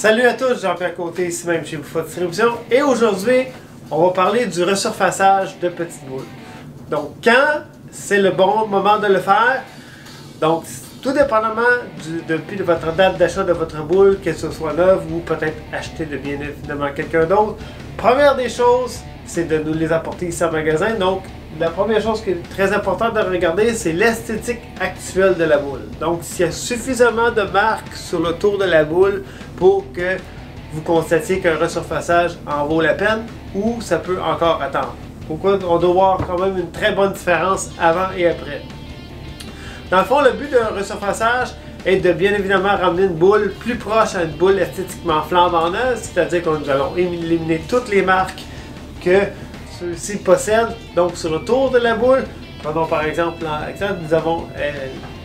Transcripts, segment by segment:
Salut à tous, Jean-Pierre Côté, ici même chez Bouffat Distribution. Et aujourd'hui, on va parler du resurfaçage de petites boules. Donc, quand c'est le bon moment de le faire? Donc, tout dépendamment depuis votre date d'achat de votre boule, que ce soit neuve ou peut-être acheté de bien évidemment quelqu'un d'autre. Première des choses, c'est de nous les apporter ici au magasin. Donc, la première chose qui est très importante de regarder, c'est l'esthétique actuelle de la boule. Donc, s'il y a suffisamment de marques sur le tour de la boule pour que vous constatiez qu'un resurfaçage en vaut la peine ou ça peut encore attendre. Pourquoi on doit voir quand même une très bonne différence avant et après. Dans le fond, le but d'un resurfaçage est de bien évidemment ramener une boule plus proche à une boule esthétiquement flambant neuve, c'est-à-dire que nous allons éliminer toutes les marques que ceux-ci possèdent. Donc sur le tour de la boule, prenons par exemple nous avons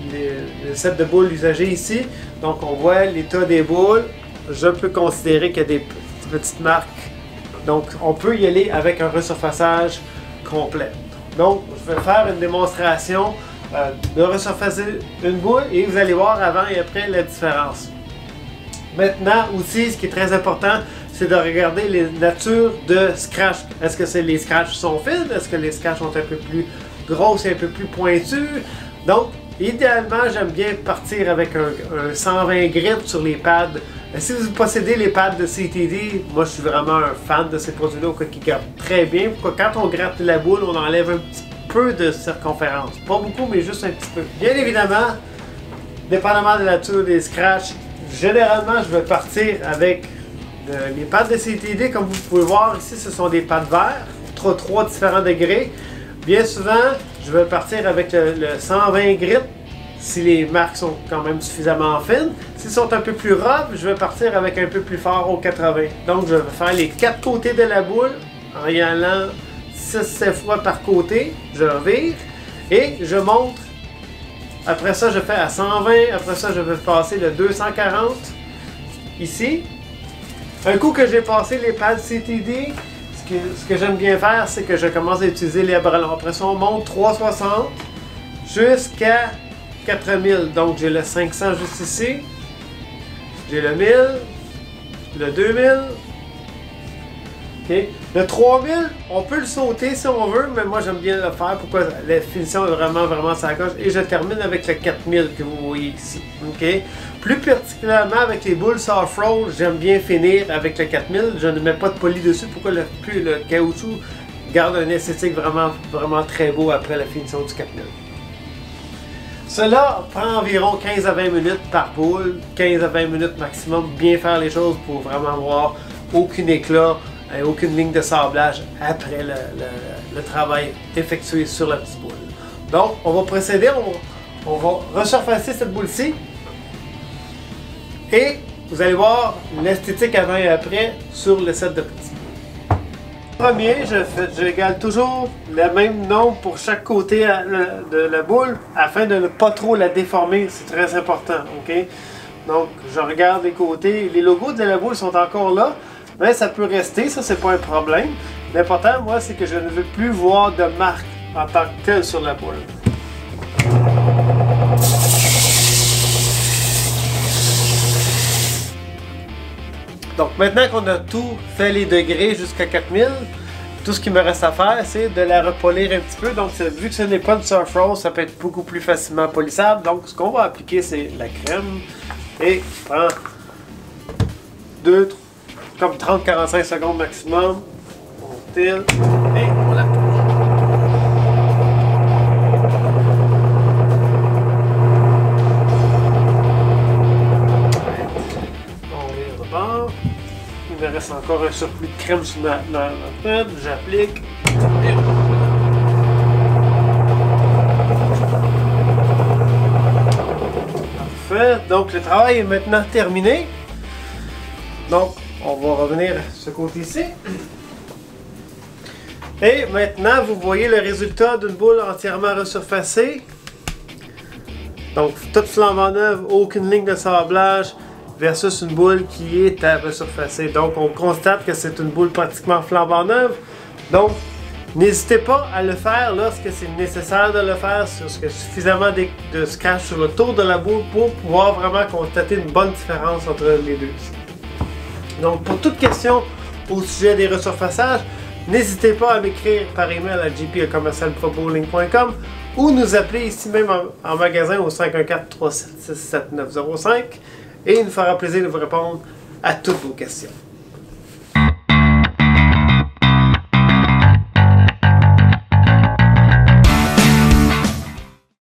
le set de boules usagées ici. Donc on voit l'état des boules. Je peux considérer qu'il y a des petites marques. Donc on peut y aller avec un resurfaçage complet. Donc je vais faire une démonstration de resurfacer une boule et vous allez voir avant et après la différence. Maintenant aussi, ce qui est très important, c'est de regarder les natures de scratch. Est-ce que les scratchs sont fines? Est-ce que les scratchs sont un peu plus grosses et un peu plus pointues? Donc, idéalement, j'aime bien partir avec un 120 grit sur les pads. Si vous possédez les pads de CTD, moi je suis vraiment un fan de ces produits-là qui gardent très bien. Pourquoi? Quand on gratte la boule, on enlève un petit peu de circonférence. Pas beaucoup, mais juste un petit peu. Bien évidemment, dépendamment de la nature des scratchs, généralement, je vais partir avec les pads de CTD. Comme vous pouvez voir ici, ce sont des pads verts, trois différents degrés. Bien souvent, je vais partir avec le 120 grit, si les marques sont quand même suffisamment fines. S'ils sont un peu plus rough, je vais partir avec un peu plus fort au 80. Donc, je vais faire les 4 côtés de la boule en y allant 6-7 fois par côté. Je revire et je monte. Après ça, je fais à 120. Après ça, je vais passer le 240 ici. Un coup que j'ai passé les pads CTD, ce que j'aime bien faire, c'est que je commence à utiliser les ballons. Après ça, on monte 360 jusqu'à 4000. Donc, j'ai le 500 juste ici. J'ai le 1000, le 2000. Okay. Le 3000, on peut le sauter si on veut, mais moi j'aime bien le faire. Pourquoi? La finition est vraiment sur la coche. Et je termine avec le 4000 que vous voyez ici. Okay. Plus particulièrement avec les boules soft roll, j'aime bien finir avec le 4000. Je ne mets pas de poli dessus. Pourquoi? Le caoutchouc garde un esthétique vraiment très beau après la finition du 4000. Cela prend environ 15 à 20 minutes par boule, 15 à 20 minutes maximum. Bien faire les choses pour vraiment avoir aucun éclat et aucune ligne de sablage après le travail effectué sur la petite boule. Donc, on va procéder, on va resurfacer cette boule-ci. Et vous allez voir l'esthétique avant et après sur le set de petits boules. Premier, j'égale toujours le même nombre pour chaque côté de la boule afin de ne pas trop la déformer. C'est très important. Okay? Donc, je regarde les côtés. Les logos de la boule sont encore là. Mais ça peut rester, ça c'est pas un problème. L'important, moi, c'est que je ne veux plus voir de marque en tant que telle sur la boule. Donc maintenant qu'on a tout fait les degrés jusqu'à 4000, tout ce qui me reste à faire, c'est de la repolir un petit peu. Donc vu que ce n'est pas une surf roll, ça peut être beaucoup plus facilement polissable. Donc ce qu'on va appliquer, c'est la crème. Et je prends 30-45 secondes maximum. On tire et on la touche. On vire de bord. Il me reste encore un surplus de crème sur ma tête. J'applique. Parfait. Donc le travail est maintenant terminé. Donc, on va revenir à ce côté-ci. Et maintenant, vous voyez le résultat d'une boule entièrement resurfacée. Donc, toute flambant neuve, aucune ligne de sablage versus une boule qui est à resurfacer. Donc, on constate que c'est une boule pratiquement flambant neuve. Donc, n'hésitez pas à le faire lorsque c'est nécessaire de le faire, lorsqu'il y a suffisamment de scratch sur le tour de la boule pour pouvoir vraiment constater une bonne différence entre les deux. Donc, pour toute question au sujet des resurfaçages, n'hésitez pas à m'écrire par email à jp@commercialprobowling.com ou nous appeler ici même en magasin au 514-376-7905 et il nous fera plaisir de vous répondre à toutes vos questions.